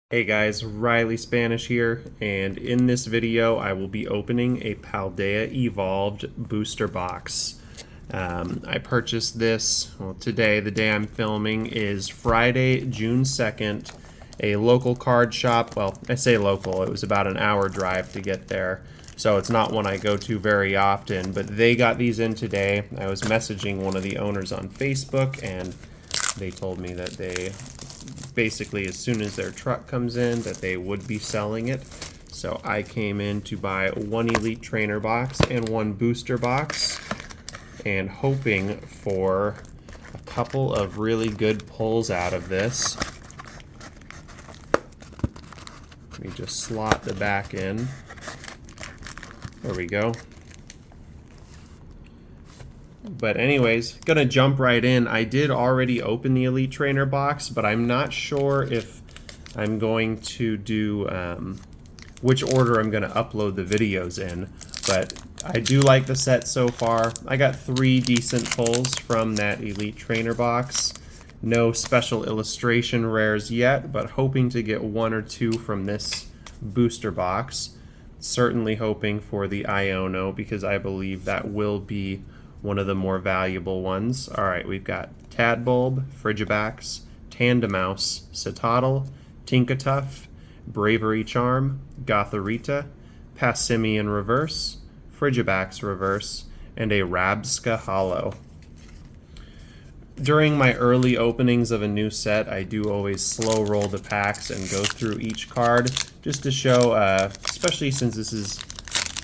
Hey guys, Riley Spanish here, and in this video I will be opening a Paldea Evolved booster box. I purchased this, today, the day I'm filming, is Friday, June 2nd, a local card shop. Well, I say local, it was about an hour drive to get there, so it's not one I go to very often, but they got these in today. I was messaging one of the owners on Facebook, and they told me that they basically, as soon as their truck comes in, that they would be selling it. So I came in to buy one Elite Trainer box and one booster box, and hoping for a couple of really good pulls out of this. Let me just slot the back in. There we go. But anyways, gonna jump right in. I did already open the Elite Trainer box, but I'm not sure if I'm going to do which order I'm gonna upload the videos in. But I do like the set so far. I got 3 decent pulls from that Elite Trainer box. No special illustration rares yet, but hoping to get 1 or 2 from this booster box. Certainly hoping for the Iono, because I believe that will be one of the more valuable ones. Alright, we've got Tadbulb, Frigibax, Tandemouse, Citadel, Tinkatuff, Bravery Charm, Gotharita, Passimian Reverse, Frigibax Reverse, and a Rabska Hollow. During my early openings of a new set, I do always slow roll the packs and go through each card just to show, especially since this is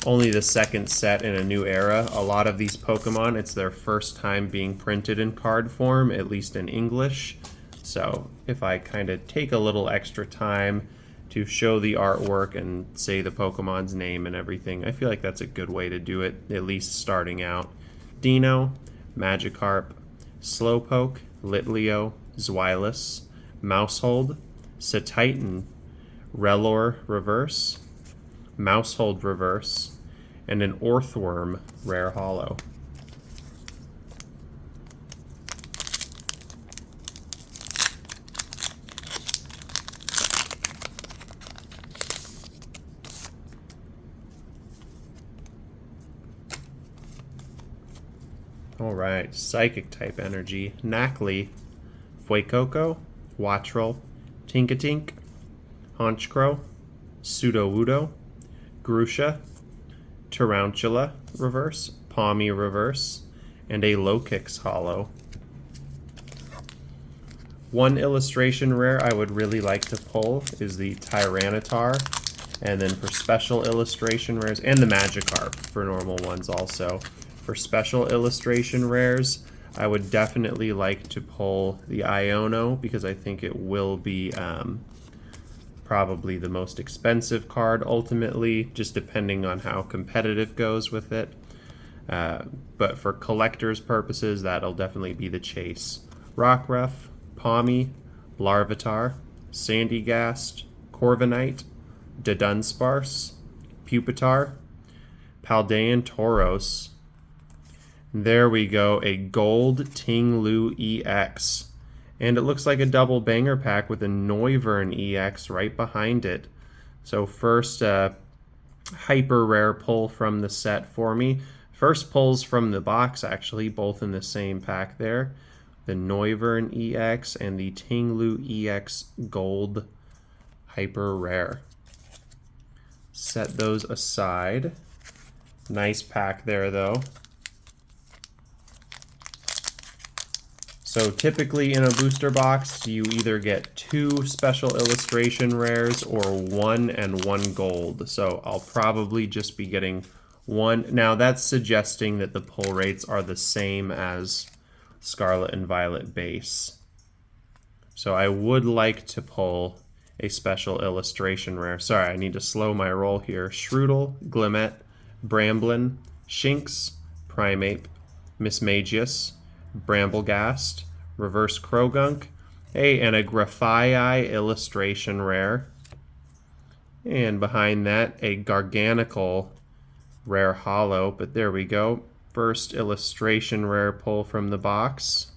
only the second set in a new era, a lot of these Pokemon, it's their first time being printed in card form, at least in English. So if I kind of take a little extra time to show the artwork and say the Pokemon's name and everything, I feel like that's a good way to do it, at least starting out. Dino, Magikarp, Slowpoke, Litleo, Zweilous, Mousehold, Cetitan, Relor Reverse, Mousehold Reverse, and an Orthworm Rare Hollow. Alright, Psychic type energy. Knackley, Fuecoco, Wattrel, Tinkatink, Honchkrow, Sudowoodo, Grusha, Tarantula Reverse, Palmy Reverse, and a Low-Kicks Hollow. One illustration rare I would really like to pull is the Tyranitar, and then for special illustration rares, and the Magikarp for normal ones also. For special illustration rares, I would definitely like to pull the Iono, because I think it will be probably the most expensive card ultimately, just depending on how competitive goes with it. But for collector's purposes, that'll definitely be the Chase. Rockruff, Palmy, Larvitar, Sandygast, Corviknight, Dunsparce, Pupitar, Paldean Tauros. There we go, a gold Tinglu EX. And it looks like a double banger pack with a Noivern EX right behind it. So first hyper rare pull from the set for me. First pulls from the box actually, both in the same pack there. The Noivern EX and the Tinglu EX gold hyper rare. Set those aside. Nice pack there though. So typically in a booster box, you either get 2 special illustration rares or 1 and 1 gold. So I'll probably just be getting 1. Now that's suggesting that the pull rates are the same as Scarlet and Violet base. So I would like to pull a special illustration rare. Sorry, I need to slow my roll here. Shroodle, Glimmet, Bramblin, Shinx, Primeape, Mismagius, Bramblegast, Reverse Krogunk, and a Grafaiai illustration rare. And behind that, a Garganical rare hollow, but there we go. First illustration rare pull from the box.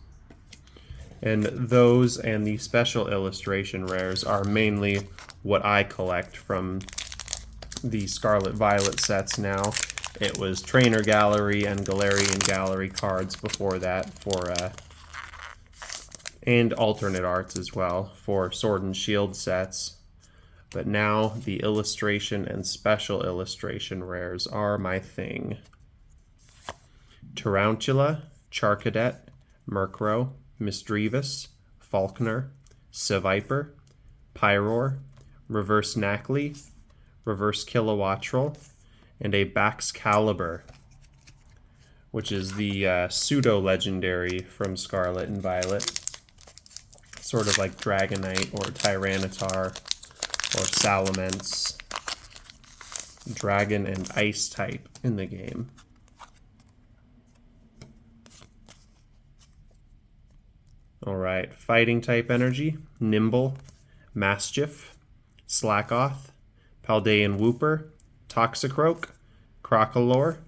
And those and the special illustration rares are mainly what I collect from the Scarlet Violet sets now. It was Trainer Gallery and Galarian Gallery cards before that for and alternate arts as well for Sword and Shield sets. But now the illustration and special illustration rares are my thing. Tarantula, Charcadet, Murkrow, Misdreavus, Falkner, Seviper, Pyroar, Reverse Knackley, Reverse Kilowattrel, and a Baxcalibur, which is the pseudo-legendary from Scarlet and Violet. Sort of like Dragonite or Tyranitar or Salamence. Dragon and Ice type in the game. Alright, Fighting type energy, Nimble, Mastiff, Slackoth, Paldean Wooper, Toxicroak, Crocolore,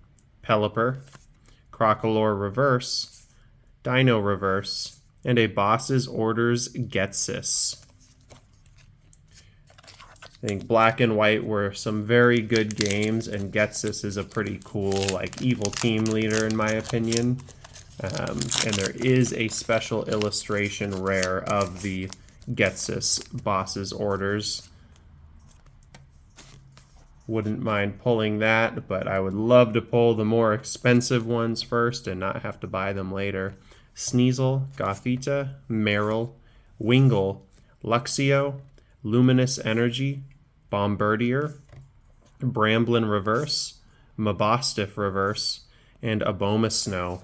Pelipper, Crocolore Reverse, Dino Reverse, and a Boss's Orders Getsis. I think Black and White were some very good games, and Getsis is a pretty cool, like, evil team leader in my opinion. And there is a special illustration rare of the Getsis Boss's Orders. Wouldn't mind pulling that, but I would love to pull the more expensive ones first and not have to buy them later. Sneasel, Gothita, Marill, Wingull, Luxio, Luminous Energy, Bombardier, Bramblin Reverse, Mabostiff Reverse, and Abomasnow.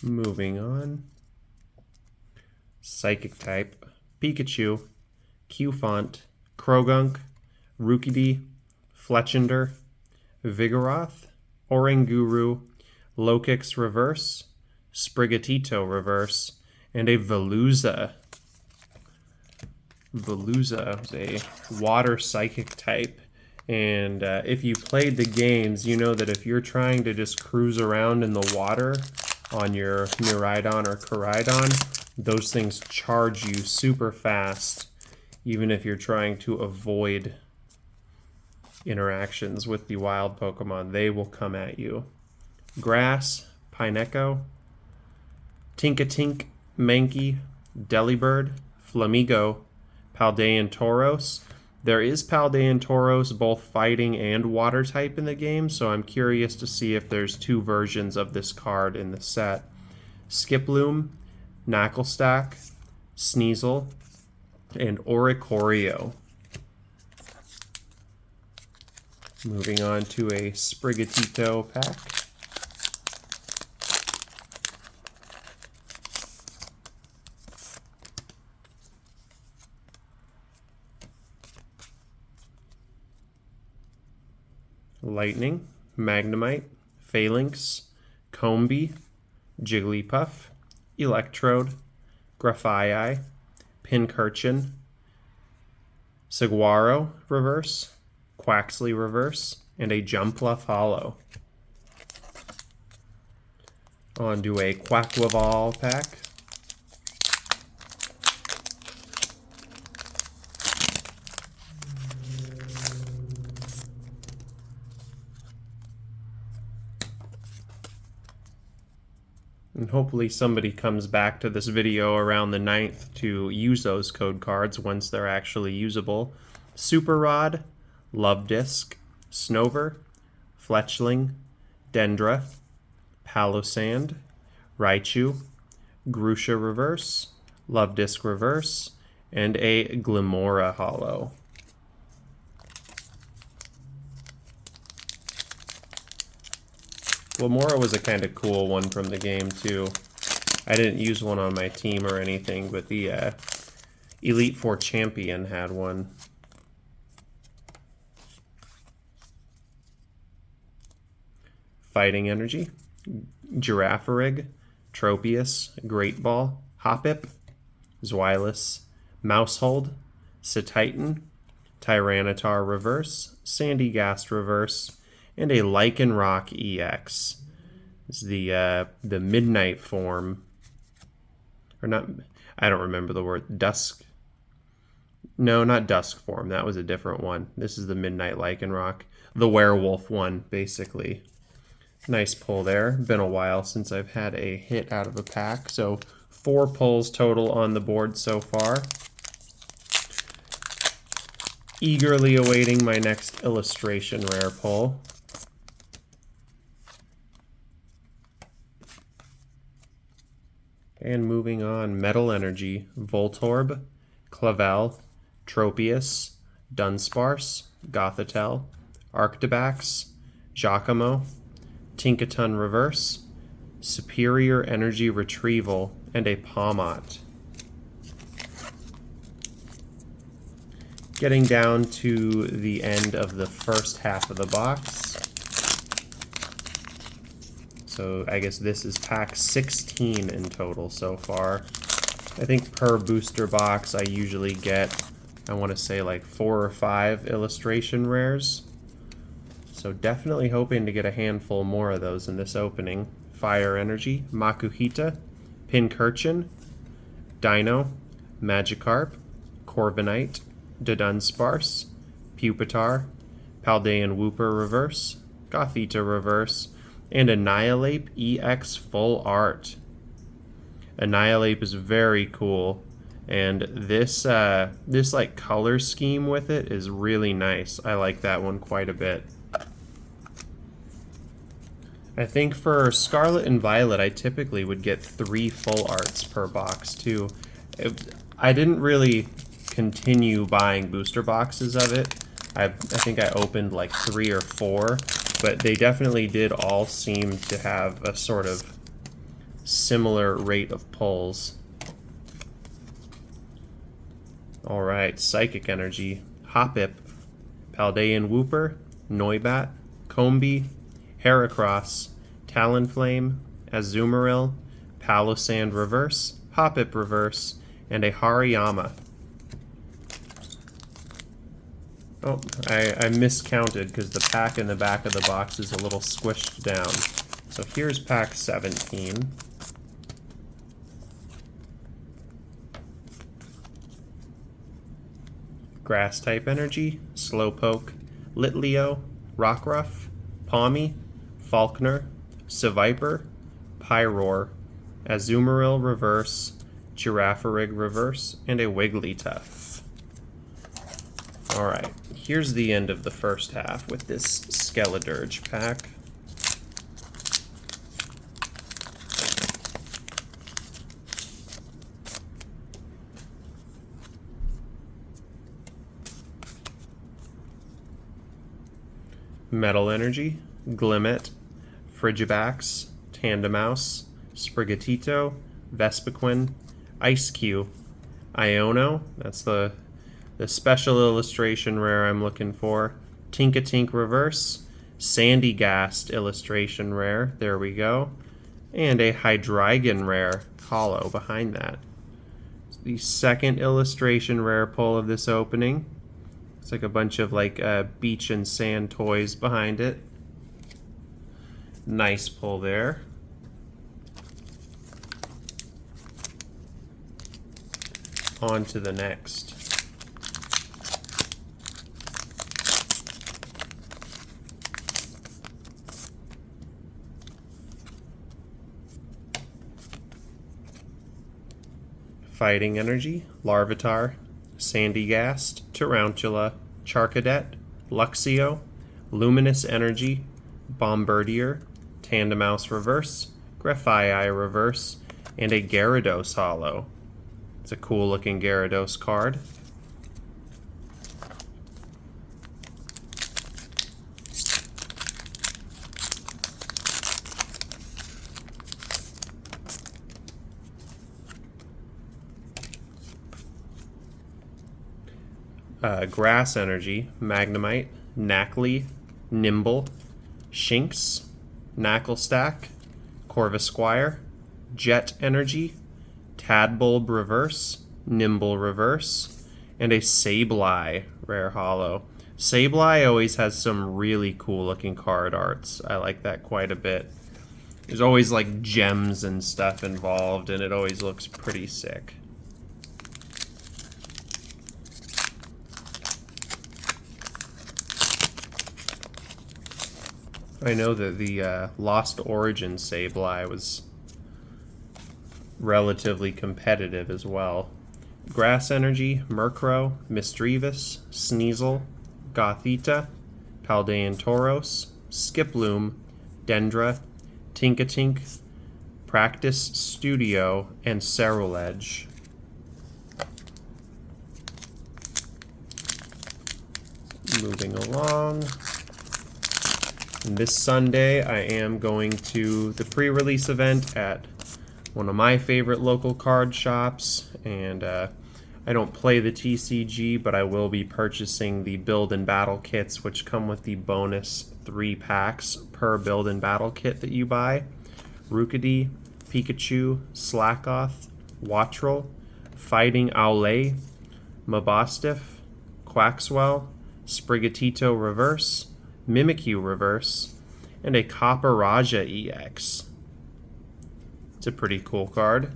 Moving on. Psychic type, Pikachu, Cufant, Krogunk, Rookidee, Fletchinder, Vigoroth, Oranguru, Lokix Reverse, Sprigatito Reverse, and a Veluza. Veluza is a water psychic type, and if you played the games, you know that if you're trying to just cruise around in the water on your Miraidon or Koraidon, those things charge you super fast, even if you're trying to avoid interactions with the wild Pokemon. They will come at you. Grass, Pineco, Tinkatink, Mankey, Delibird, Flamigo, Paldean Tauros. There is Paldean Tauros, both fighting and water type in the game, so I'm curious to see if there's two versions of this card in the set. Skiploom, Knacklestack, Sneasel, and Oricorio. Moving on to a Sprigatito pack. Lightning, Magnemite, Phalanx, Combee, Jigglypuff, Electrode, Grafaiai, Pincurchin, Saguaro Reverse, Quaxley Reverse, and a Jumpluff Hollow. On to a Quaquaval pack. And hopefully somebody comes back to this video around the 9th to use those code cards once they're actually usable. Super Rod, Love Disc, Snover, Fletchling, Dendra, Palossand, Raichu, Grusha Reverse, Love Disc Reverse, and a Glimmora Hollow. Glimmora was a kind of cool one from the game too. I didn't use one on my team or anything, but the Elite Four Champion had one. Fighting Energy, Girafarig, Tropius, Great Ball, Hoppip, Zweilous, Mousehold, Cetitan, Tyranitar reverse, Sandygast reverse, and a Lycanroc EX. This is the midnight form, or not, I don't remember the word, dusk. No, not dusk form, that was a different one. This is the midnight Lycanroc, the werewolf one, basically. Nice pull there. Been a while since I've had a hit out of a pack, so 4 pulls total on the board so far. Eagerly awaiting my next illustration rare pull. And moving on, Metal Energy, Voltorb, Clavel, Tropius, Dunsparce, Gothitelle, Arctibax, Giacomo, Tinkaton Reverse, Superior Energy Retrieval, and a Pawmot. Getting down to the end of the first half of the box. So I guess this is pack 16 in total so far. I think per booster box I usually get, I want to say like 4 or 5 illustration rares. So definitely hoping to get a handful more of those in this opening. Fire Energy, Makuhita, Pincurchin, Dino, Magikarp, Corviknight, Dunsparce, Pupitar, Paldean Wooper Reverse, Gothita Reverse, and Annihilate EX Full Art. Annihilate is very cool, and this this like color scheme with it is really nice. I like that one quite a bit. I think for Scarlet and Violet, I typically would get 3 full arts per box too. I didn't really continue buying booster boxes of it. I think I opened like 3 or 4, but they definitely did all seem to have a sort of similar rate of pulls. Alright, Psychic Energy, Hoppip, Paldean Wooper, Noibat, Combee, Heracross, Talonflame, Azumarill, Palossand Reverse, Hoppip Reverse, and a Hariyama. Oh, I miscounted because the pack in the back of the box is a little squished down. So here's pack 17. Grass-type Energy, Slowpoke, Litleo, Rockruff, Pawmi, Falkner, Seviper, Pyroar, Azumarill Reverse, Girafarig Reverse, and a Wigglytuff. Alright, here's the end of the first half with this Skeledirge pack. Metal Energy, Glimmet, Frigibax, Tandemaus, Sprigatito, Vespiquen, Ice-Q, Iono, that's the special illustration rare I'm looking for, Tinkatink Reverse, Sandygast illustration rare, there we go, and a Hydreigon rare hollow behind that. It's the second illustration rare pull of this opening. It's like a bunch of like beach and sand toys behind it. Nice pull there. On to the next. Fighting Energy, Larvitar, Sandygast, Tarantula, Charcadet, Luxio, Luminous Energy, Bombardier, Tandemaus Reverse, Grafaiai Reverse, and a Gyarados Hollow. It's a cool looking Gyarados card. Grass Energy, Magnemite, Knackley, Nimble, Shinx, Knacklestack, Corvisquire, Jet Energy, Tadbulb Reverse, Nimble Reverse, and a Sableye rare holo. Sableye always has some really cool looking card arts. I like that quite a bit. There's always like gems and stuff involved, and it always looks pretty sick. I know that the Lost Origin Sableye was relatively competitive as well. Grass Energy, Murkrow, Misdreavus, Sneasel, Gothita, Paldean Tauros, Skiploom, Dendra, Tinkatink, Practice Studio, and Ceruledge. Moving along. And this Sunday, I am going to the pre-release event at one of my favorite local card shops, and I don't play the TCG, but I will be purchasing the build and battle kits, which come with the bonus 3 packs per build and battle kit that you buy. Rookidee, Pikachu, Slackoth, Wattrel, Fighting Owlay, Mabostiff, Quaxwell, Sprigatito Reverse, Mimikyu Reverse, and a Copper Raja EX. It's a pretty cool card.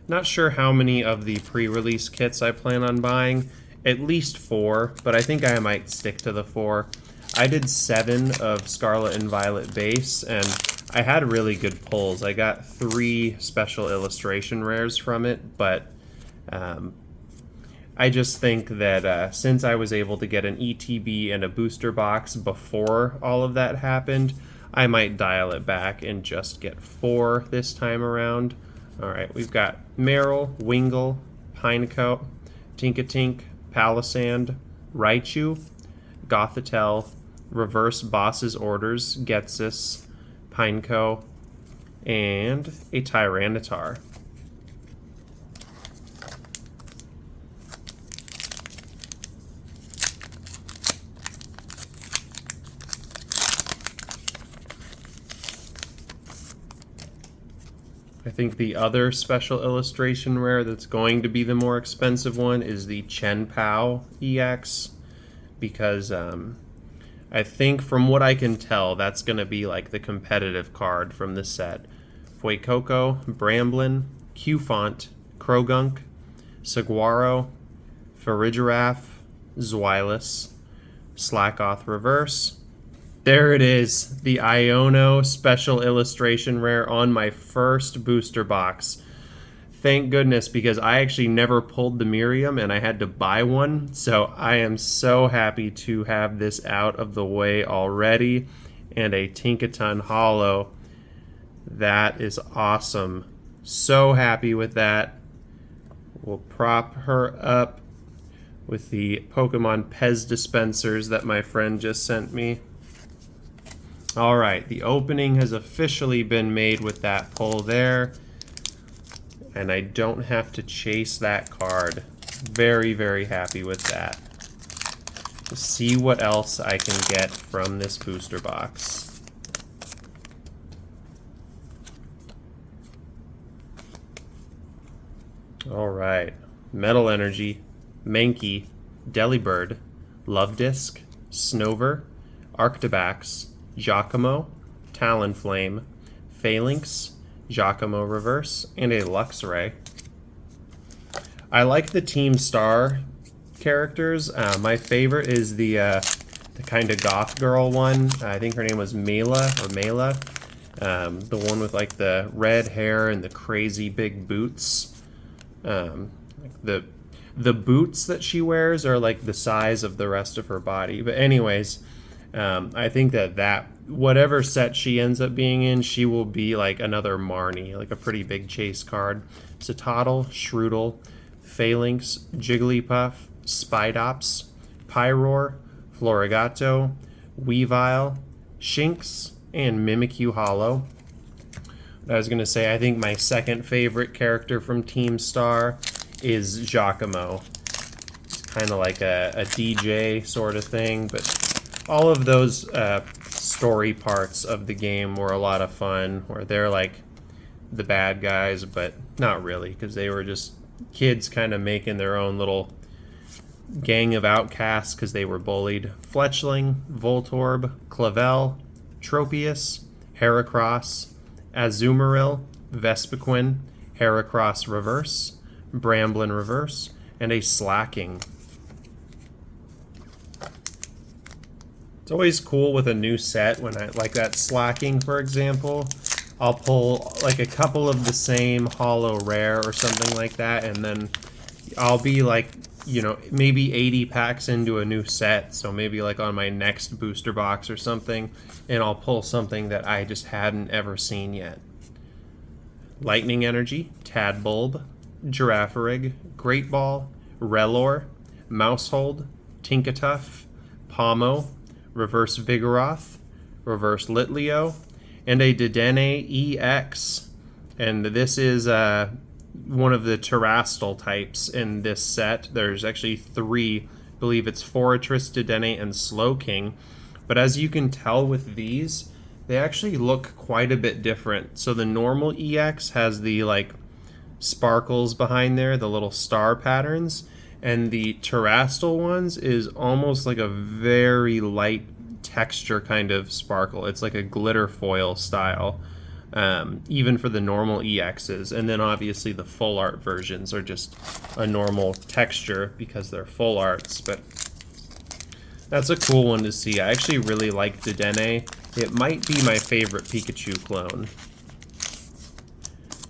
Not sure how many of the pre-release kits I plan on buying. At least 4, but I think I might stick to the 4. I did 7 of Scarlet and Violet base, and I had really good pulls. I got 3 special illustration rares from it, but I just think that since I was able to get an ETB and a booster box before all of that happened, I might dial it back and just get 4 this time around. Alright, we've got Meryl, Wingull, Pineco, Tinkatink, Palisand, Raichu, Gothitelle, Reverse Boss's Orders, Getsis, Pineco, and a Tyranitar. I think the other special illustration rare that's going to be the more expensive one is the Chen Pao EX, because I think from what I can tell, that's going to be like the competitive card from the set. Fuecoco, Bramblin, Qfont, Krogunk, Saguaro, Farigiraf, Zweilous, Slackoth Reverse. There it is, the Iono special illustration rare on my first booster box. Thank goodness, because I actually never pulled the Miriam and I had to buy one, so I am so happy to have this out of the way already. And a Tinkaton Holo. That is awesome. So happy with that. We'll prop her up with the Pokemon Pez dispensers that my friend just sent me. Alright, the opening has officially been made with that pull there, and I don't have to chase that card. Very, very happy with that. Let's see what else I can get from this booster box. Alright, Metal Energy, Mankey, Delibird, Luvdisc, Snover, Arctibax, Giacomo, Talonflame, Phalanx, Giacomo Reverse, and a Luxray. I like the Team Star characters. My favorite is the kind of goth girl one. I think her name was Mela, the one with like the red hair and the crazy big boots. The boots that she wears are like the size of the rest of her body. But anyways, I think that whatever set she ends up being in, she will be like another Marnie, like a pretty big chase card. Citadel, Shroodle, Phalanx, Jigglypuff, Spidops, Pyroar, Florigato, Weavile, Shinx, and Mimikyu Holo. I was going to say, I think my second favorite character from Team Star is Giacomo. It's kind of like a DJ sort of thing, but all of those story parts of the game were a lot of fun, where they're like the bad guys, but not really, because they were just kids kind of making their own little Gang of Outcasts because they were bullied. Fletchling, Voltorb, Clavel, Tropius, Heracross, Azumarill, Vespiquen, Heracross Reverse, Bramblin Reverse, and a Slacking. It's always cool with a new set when I like that Slacking, for example. I'll pull like a couple of the same holo rare or something like that, and then I'll be like, you know, maybe 80 packs into a new set, so maybe like on my next booster box or something, and I'll pull something that I just hadn't ever seen yet. Lightning Energy, Tadbulb, Girafarig, Great Ball, Relor, Mousehold, Tinkatuff, Pomo, Reverse Vigoroth, Reverse Litleo, and a Dedenne EX. And this is one of the Terastal types in this set. There's actually 3. I believe it's Forretress, Dedenne, and Slowking. But as you can tell with these, they actually look quite a bit different. So the normal EX has the like sparkles behind there, the little star patterns, and the Terastal ones is almost like a very light texture kind of sparkle. It's like a glitter foil style, even for the normal EXs. And then obviously the full art versions are just a normal texture because they're full arts, but that's a cool one to see. I actually really like Dedenne. It might be my favorite Pikachu clone.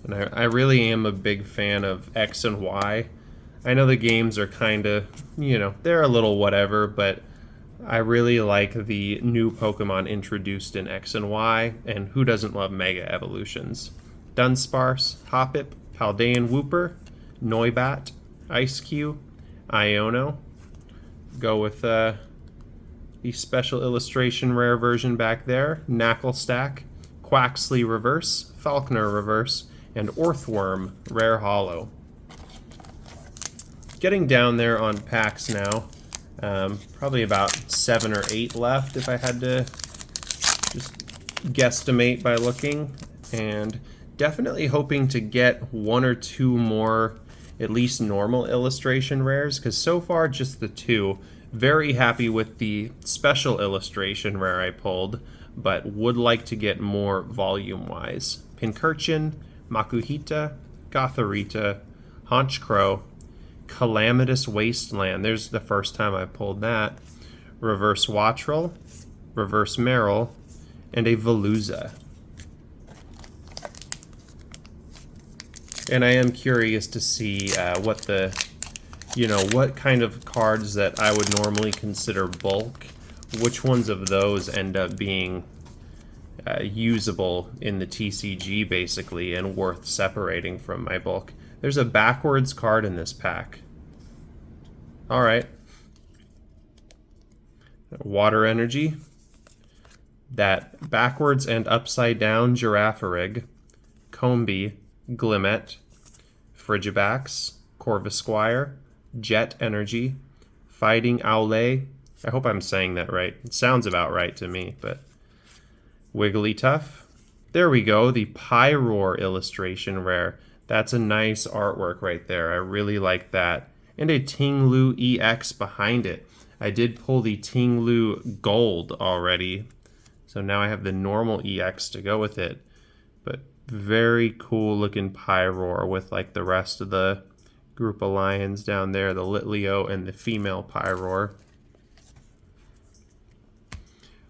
And I really am a big fan of X and Y. I know the games are kind of, you know, they're a little whatever, but I really like the new Pokemon introduced in X and Y, and who doesn't love Mega Evolutions? Dunsparce, Hoppip, Paldean Wooper, Noibat, Ice-Q, Iono. Go with the special illustration rare version back there, Knacklestack, Quaxley Reverse, Falconer Reverse, and Orthworm Rare Holo. Getting down there on packs now. Probably about 7 or 8 left if I had to just guesstimate by looking. And definitely hoping to get 1 or 2 more at least normal illustration rares, because so far just the 2. Very happy with the special illustration rare I pulled, but would like to get more volume-wise. Pincurchin, Makuhita, Gothorita, Honchkrow, Calamitous Wasteland. There's the first time I pulled that. Reverse Wattrel, Reverse Meryl, and a Veluza. And I am curious to see what the, you know, what kind of cards that I would normally consider bulk, which ones of those end up being usable in the TCG basically and worth separating from my bulk. There's a backwards card in this pack. Alright. Water Energy. That backwards and upside down Girafarig, Combee, Glimmet, Frigibax, Corvisquire, Jet Energy, Fighting Owlay. I hope I'm saying that right. It sounds about right to me, but Wigglytuff. There we go, the Pyroar illustration rare. That's a nice artwork right there. I really like that. And a Ting-Lu EX behind it. I did pull the Ting-Lu Gold already, so now I have the normal EX to go with it. But very cool looking Pyroar with like the rest of the group of lions down there, the Litleo and the female Pyroar.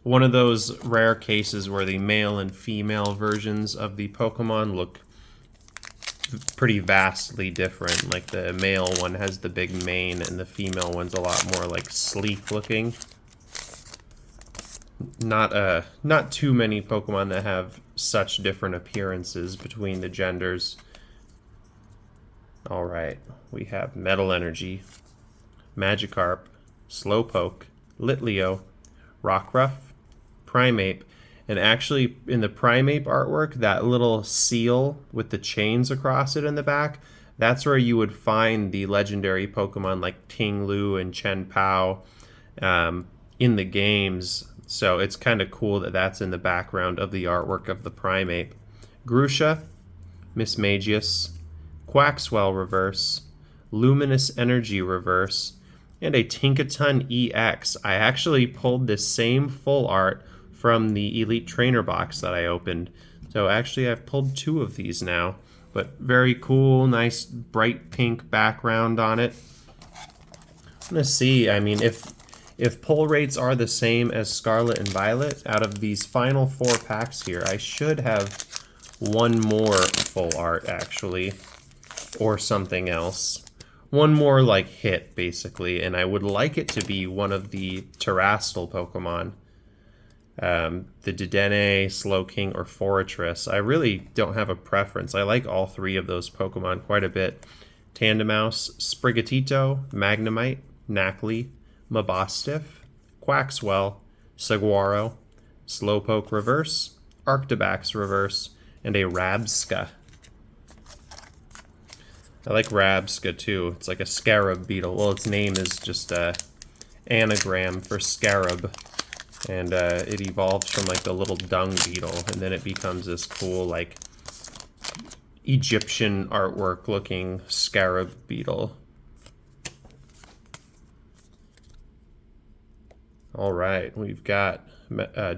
One of those rare cases where the male and female versions of the Pokemon look pretty vastly different. Like the male one has the big mane and the female one's a lot more like sleek looking. Not too many Pokemon that have such different appearances between the genders. Alright, we have Metal Energy, Magikarp, Slowpoke, Litleo, Rockruff, Primeape, and actually in the Primeape artwork, that little seal with the chains across it in the back, that's where you would find the legendary Pokemon like Ting-Lu and Chen-Pao in the games. So it's kind of cool that that's in the background of the artwork of the Primeape. Grusha, Mismagius, Quaxwell Reverse, Luminous Energy Reverse, and a Tinkaton EX. I actually pulled this same full art from the Elite Trainer box that I opened. So actually I've pulled 2 of these now, but very cool, nice bright pink background on it. I'm gonna see, I mean, if pull rates are the same as Scarlet and Violet, out of these final 4 packs here, I should have 1 more full art actually, or something else. 1 more like hit basically, and I would like it to be one of the Terrestrial Pokemon. The Dedenne, Slowking, or Forretress. I really don't have a preference. I like all 3 of those Pokemon quite a bit. Tandemaus, Sprigatito, Magnemite, Knackley, Mabostiff, Quaxwell, Saguaro, Slowpoke Reverse, Arctibax Reverse, and a Rabsca. I like Rabsca too. It's like a scarab beetle. Well, its name is just a anagram for scarab. And it evolves from like the little dung beetle, and then it becomes this cool like Egyptian artwork looking scarab beetle. Alright, we've got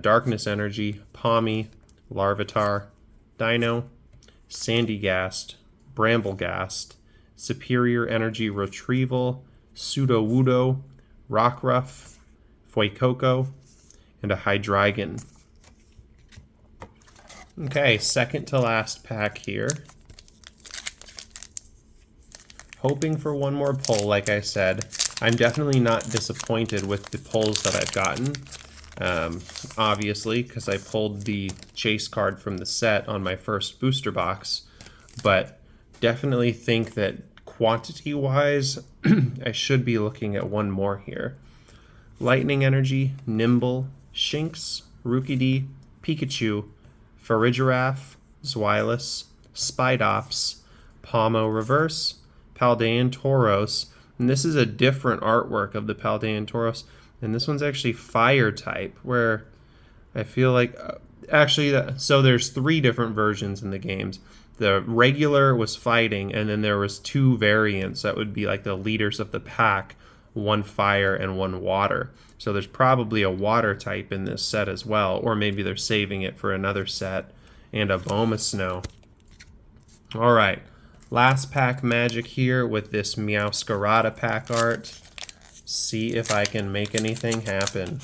Darkness Energy, Palmy, Larvitar, Dino, Sandygast, Bramblegast, Superior Energy Retrieval, Sudowoodo, Rockruff, Fuecoco, and a Hydreigon. Okay, second to last pack here. Hoping for 1 more pull, like I said. I'm definitely not disappointed with the pulls that I've gotten. Obviously, because I pulled the chase card from the set on my first booster box. But definitely think that quantity-wise, I should be looking at 1 more here. Lightning Energy, Nimble, Shinx, Rookidee, Pikachu, Farigiraf, Zweilous, Spidops, Palmo Reverse, Paldean Tauros, and this is a different artwork of the Paldean Tauros, and this one's actually Fire type, where I feel like, so there's 3 different versions in the games. The regular was fighting, and then there was 2 variants that would be like the leaders of the pack, 1 fire and 1 water. So there's probably a water type in this set as well, or maybe they're saving it for another set, and a Bomasnow. Alright, last pack magic here with this Meowscarada pack art. See if I can make anything happen.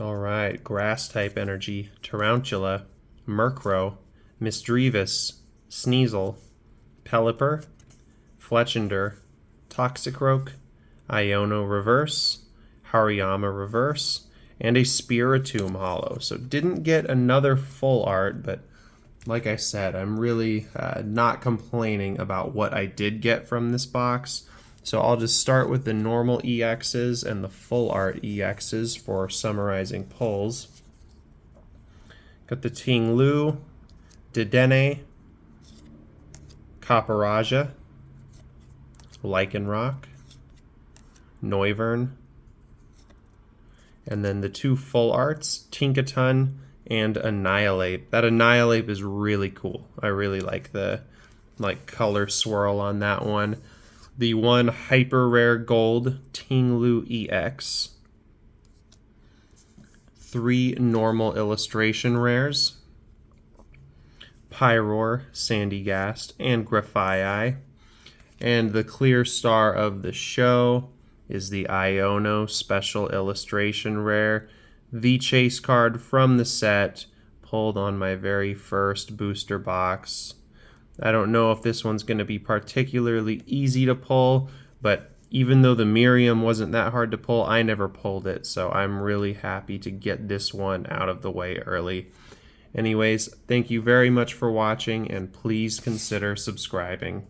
Alright, Grass type energy, Tarantula, Murkrow, Misdreavus, Sneasel, Pelipper, Fletchinder, Toxicroak, Iono Reverse, Hariyama Reverse, and a Spiritomb Holo. So didn't get another full art, but like I said, I'm really not complaining about what I did get from this box. So I'll just start with the normal EXs and the full art EXs for summarizing pulls. Got the Ting-Lu, Dedenne, Copperajah, Lycanroc, Noivern, and then the 2 full arts, Tinkaton and Annihilate. That Annihilate is really cool. I really like the color swirl on that one. The 1 hyper rare gold Ting-Lu EX. 3 normal illustration rares. Pyroar, Sandygast, and Grafaiai. And the clear star of the show is the Iono special illustration rare. The chase card from the set, pulled on my very first booster box. I don't know if this one's going to be particularly easy to pull, but even though the Miriam wasn't that hard to pull, I never pulled it, so I'm really happy to get this one out of the way early. Anyways, thank you very much for watching, and please consider subscribing.